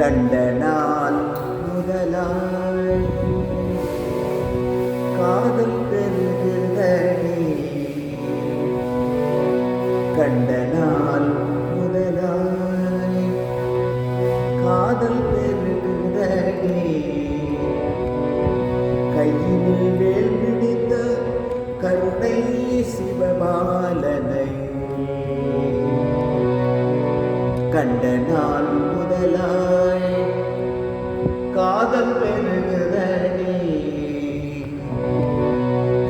கண்ட நாள் முதலாய் காதல் பெறுகிறதே. கண்ட நாள் முதலாய் காதல் பெறுகிறதே. கையில் வேல் பிடித்த கருணை சிவபாலனை கண்ட நாள் முதலாய் காதல் பெறுகிறதே.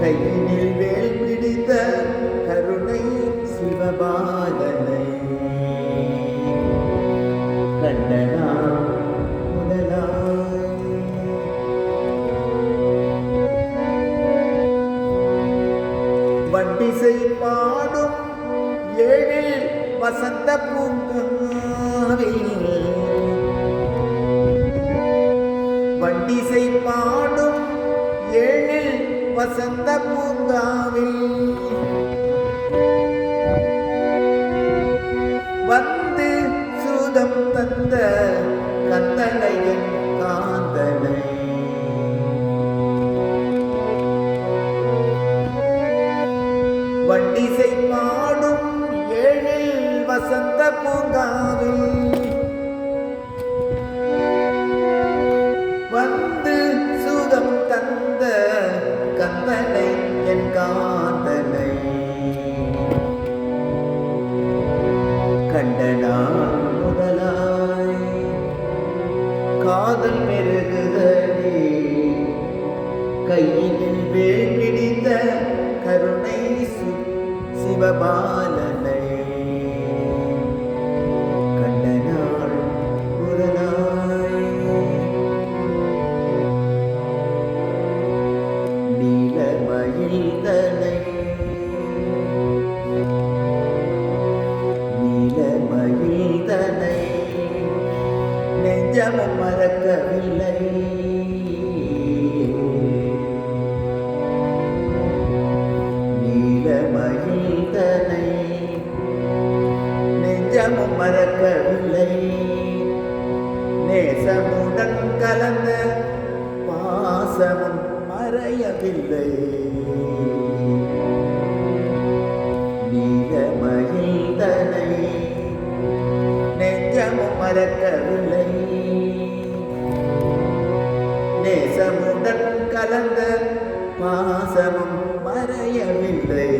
கையினில் வேல் பிடித்த கருணை சிவபாலனை கண்ட நாள் முதலாய். வண்டிசை பாடும் ஏழில் வசந்த பூங்காவில் வண்டிசை பாடும் ஏழில் வசந்த பூங்காவில் வந்து சூதம் தந்த கந்தனையின் காந்தனை வண்டிசை பாடும் ஏழில் வசந்த பூங்காவில் வந்து சூதம் தந்த கந்தனை என் காந்தனை கண்ட நாள் முதலாய் காதல் பெருகுதடி. கையினில் வேல் பிடித்த கருணை சிவபாலனை கண்ட நாள் முதலாய். நீலமயில்தனை நெஞ்சமும் மறக்கவில்லை. நீலமயில்தனை நெஞ்சமும் மறக்கவில்லை. நேசமுடன் கலந்த பாசமும் மறையவில்லை. நீலமயில்தனை நெஞ்சமும் மறக்கவில்லை. நேசமுடன் கலந்த பாசமும் மறையவில்லை.